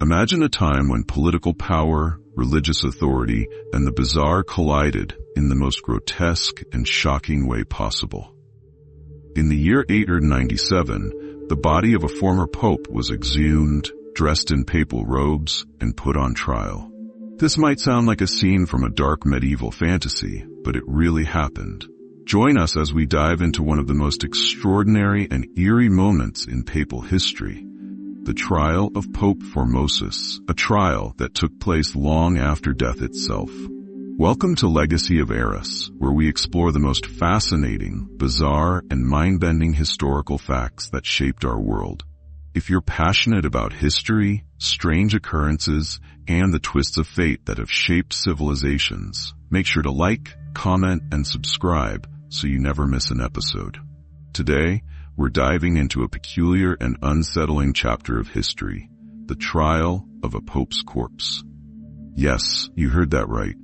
Imagine a time when political power, religious authority, and the bizarre collided in the most grotesque and shocking way possible. In the year 897, the body of a former pope was exhumed, dressed in papal robes, and put on trial. This might sound like a scene from a dark medieval fantasy, but it really happened. Join us as we dive into one of the most extraordinary and eerie moments in papal history, the trial of Pope Formosus, a trial that took place long after death itself. Welcome to Legacy of Eris, where we explore the most fascinating, bizarre, and mind-bending historical facts that shaped our world. If you're passionate about history, strange occurrences, and the twists of fate that have shaped civilizations, make sure to like, comment, and subscribe so you never miss an episode. Today, we're diving into a peculiar and unsettling chapter of history, the trial of a pope's corpse. Yes, you heard that right.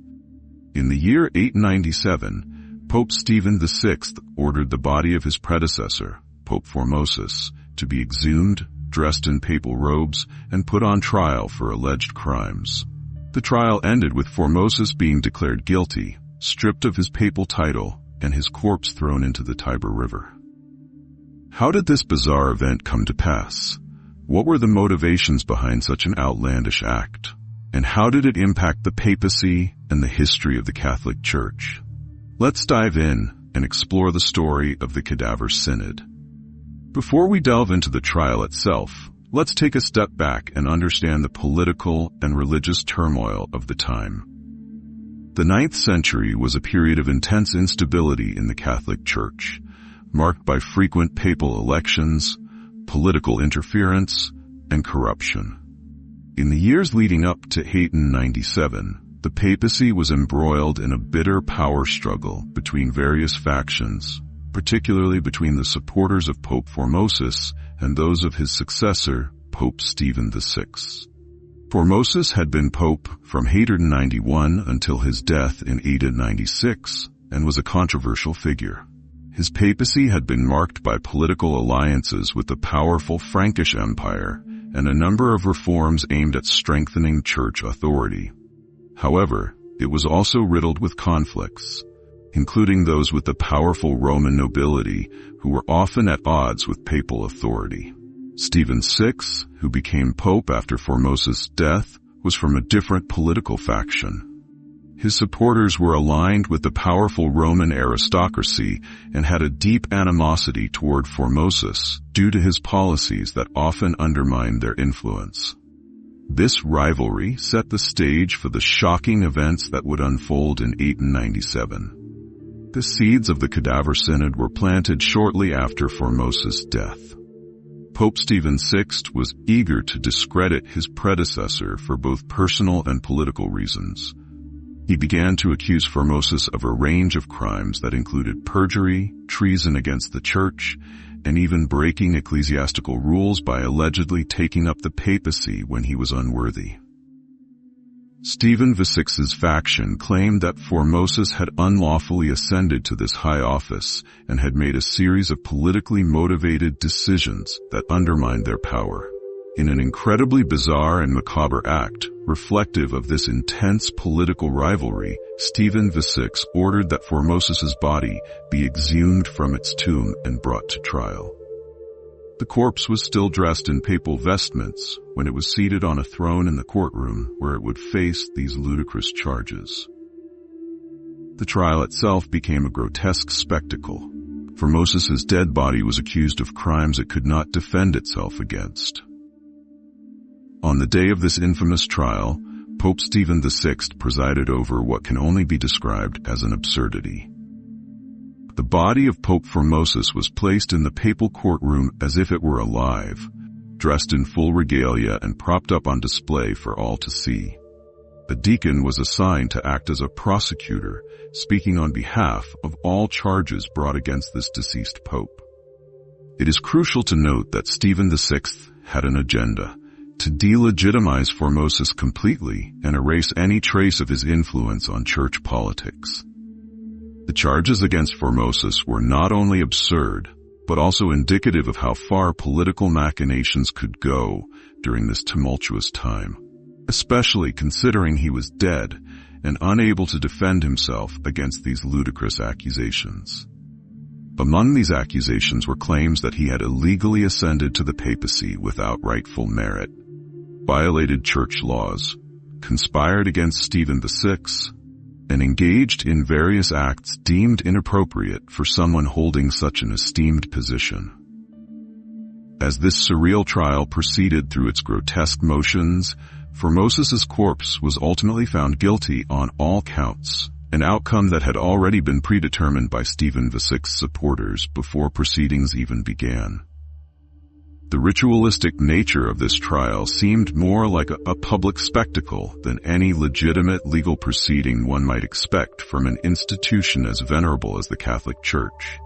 In the year 897, Pope Stephen VI ordered the body of his predecessor, Pope Formosus, to be exhumed, dressed in papal robes, and put on trial for alleged crimes. The trial ended with Formosus being declared guilty, stripped of his papal title, and his corpse thrown into the Tiber River. How did this bizarre event come to pass? What were the motivations behind such an outlandish act? And how did it impact the papacy and the history of the Catholic Church? Let's dive in and explore the story of the Cadaver Synod. Before we delve into the trial itself, let's take a step back and understand the political and religious turmoil of the time. The 9th century was a period of intense instability in the Catholic Church, marked by frequent papal elections, political interference, and corruption. In the years leading up to 897, the papacy was embroiled in a bitter power struggle between various factions, particularly between the supporters of Pope Formosus and those of his successor, Pope Stephen VI. Formosus had been pope from 891 until his death in 896 and was a controversial figure. His papacy had been marked by political alliances with the powerful Frankish Empire and a number of reforms aimed at strengthening church authority. However, it was also riddled with conflicts, including those with the powerful Roman nobility who were often at odds with papal authority. Stephen VI, who became pope after Formosus' death, was from a different political faction. His supporters were aligned with the powerful Roman aristocracy and had a deep animosity toward Formosus due to his policies that often undermined their influence. This rivalry set the stage for the shocking events that would unfold in 897. The seeds of the Cadaver Synod were planted shortly after Formosus' death. Pope Stephen VI was eager to discredit his predecessor for both personal and political reasons. He began to accuse Formosus of a range of crimes that included perjury, treason against the church, and even breaking ecclesiastical rules by allegedly taking up the papacy when he was unworthy. Stephen VI's faction claimed that Formosus had unlawfully ascended to this high office and had made a series of politically motivated decisions that undermined their power. In an incredibly bizarre and macabre act, reflective of this intense political rivalry, Stephen VI ordered that Formosus' body be exhumed from its tomb and brought to trial. The corpse was still dressed in papal vestments when it was seated on a throne in the courtroom where it would face these ludicrous charges. The trial itself became a grotesque spectacle. Formosus' dead body was accused of crimes it could not defend itself against. On the day of this infamous trial, Pope Stephen VI presided over what can only be described as an absurdity. The body of Pope Formosus was placed in the papal courtroom as if it were alive, dressed in full regalia and propped up on display for all to see. A deacon was assigned to act as a prosecutor, speaking on behalf of all charges brought against this deceased pope. It is crucial to note that Stephen VI had an agenda: to delegitimize Formosus completely and erase any trace of his influence on church politics. The charges against Formosus were not only absurd, but also indicative of how far political machinations could go during this tumultuous time, especially considering he was dead and unable to defend himself against these ludicrous accusations. Among these accusations were claims that he had illegally ascended to the papacy without rightful merit, violated church laws, conspired against Stephen VI, and engaged in various acts deemed inappropriate for someone holding such an esteemed position. As this surreal trial proceeded through its grotesque motions, Formosus's corpse was ultimately found guilty on all counts, an outcome that had already been predetermined by Stephen VI's supporters before proceedings even began. The ritualistic nature of this trial seemed more like a public spectacle than any legitimate legal proceeding one might expect from an institution as venerable as the Catholic Church.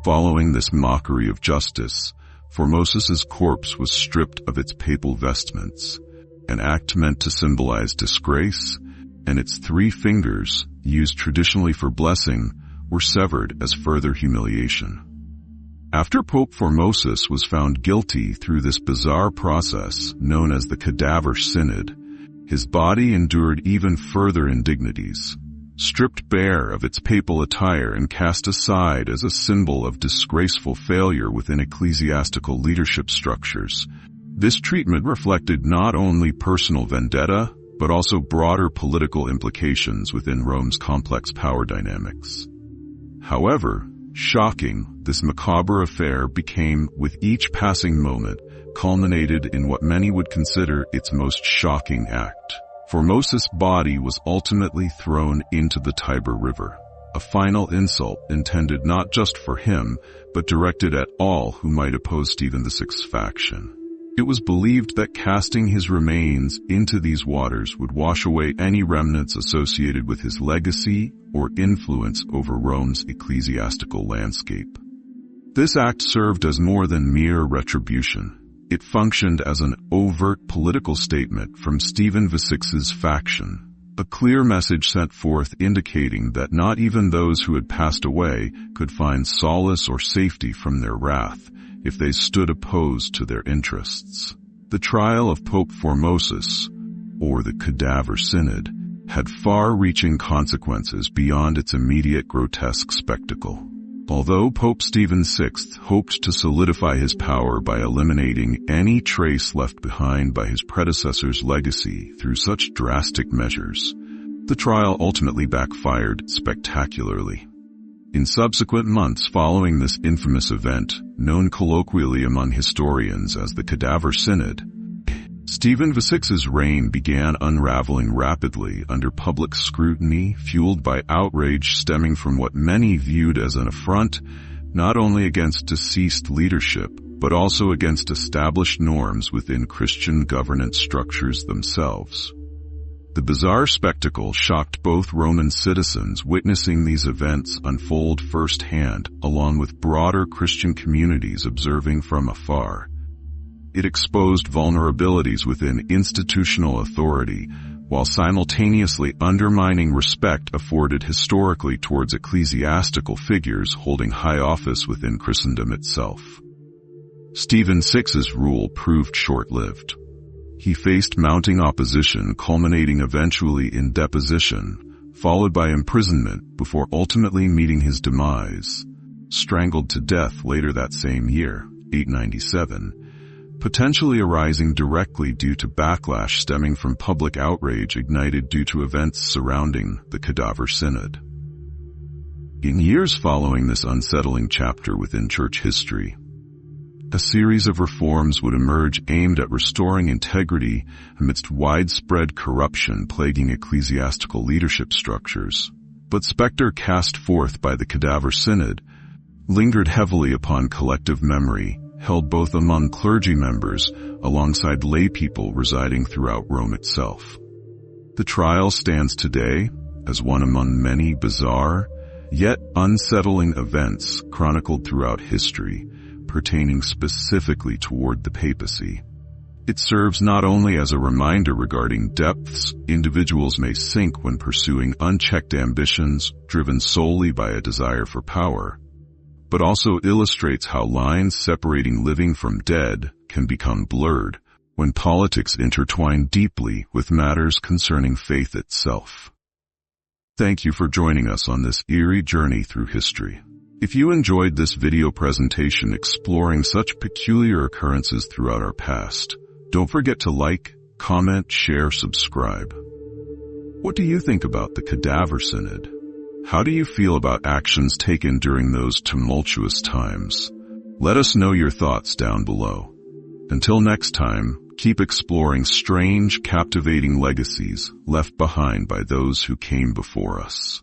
Following this mockery of justice, Formosus's corpse was stripped of its papal vestments, an act meant to symbolize disgrace, and its 3 fingers, used traditionally for blessing, were severed as further humiliation. After Pope Formosus was found guilty through this bizarre process known as the Cadaver Synod, his body endured even further indignities. Stripped bare of its papal attire and cast aside as a symbol of disgraceful failure within ecclesiastical leadership structures, this treatment reflected not only personal vendetta, but also broader political implications within Rome's complex power dynamics. However, shocking, this macabre affair became, with each passing moment, culminated in what many would consider its most shocking act. Formosus' body was ultimately thrown into the Tiber River, a final insult intended not just for him, but directed at all who might oppose Stephen VI's faction. It was believed that casting his remains into these waters would wash away any remnants associated with his legacy or influence over Rome's ecclesiastical landscape. This act served as more than mere retribution. It functioned as an overt political statement from Stephen VI's faction, a clear message sent forth indicating that not even those who had passed away could find solace or safety from their wrath if they stood opposed to their interests. The trial of Pope Formosus, or the Cadaver Synod, had far-reaching consequences beyond its immediate grotesque spectacle. Although Pope Stephen VI hoped to solidify his power by eliminating any trace left behind by his predecessor's legacy through such drastic measures, the trial ultimately backfired spectacularly. In subsequent months following this infamous event, known colloquially among historians as the Cadaver Synod, Stephen VI's reign began unraveling rapidly under public scrutiny fueled by outrage stemming from what many viewed as an affront not only against deceased leadership, but also against established norms within Christian governance structures themselves. The bizarre spectacle shocked both Roman citizens witnessing these events unfold firsthand, along with broader Christian communities observing from afar. It exposed vulnerabilities within institutional authority, while simultaneously undermining respect afforded historically towards ecclesiastical figures holding high office within Christendom itself. Stephen VI's rule proved short-lived. He faced mounting opposition culminating eventually in deposition, followed by imprisonment before ultimately meeting his demise, strangled to death later that same year, 897, potentially arising directly due to backlash stemming from public outrage ignited due to events surrounding the Cadaver Synod. In years following this unsettling chapter within church history, a series of reforms would emerge aimed at restoring integrity amidst widespread corruption plaguing ecclesiastical leadership structures. But specter cast forth by the Cadaver Synod lingered heavily upon collective memory, held both among clergy members alongside lay people residing throughout Rome itself. The trial stands today as one among many bizarre, yet unsettling events chronicled throughout history, pertaining specifically toward the papacy. It serves not only as a reminder regarding depths individuals may sink when pursuing unchecked ambitions driven solely by a desire for power, but also illustrates how lines separating living from dead can become blurred when politics intertwine deeply with matters concerning faith itself. Thank you for joining us on this eerie journey through history. If you enjoyed this video presentation exploring such peculiar occurrences throughout our past, don't forget to like, comment, share, subscribe. What do you think about the Cadaver Synod? How do you feel about actions taken during those tumultuous times? Let us know your thoughts down below. Until next time, keep exploring strange, captivating legacies left behind by those who came before us.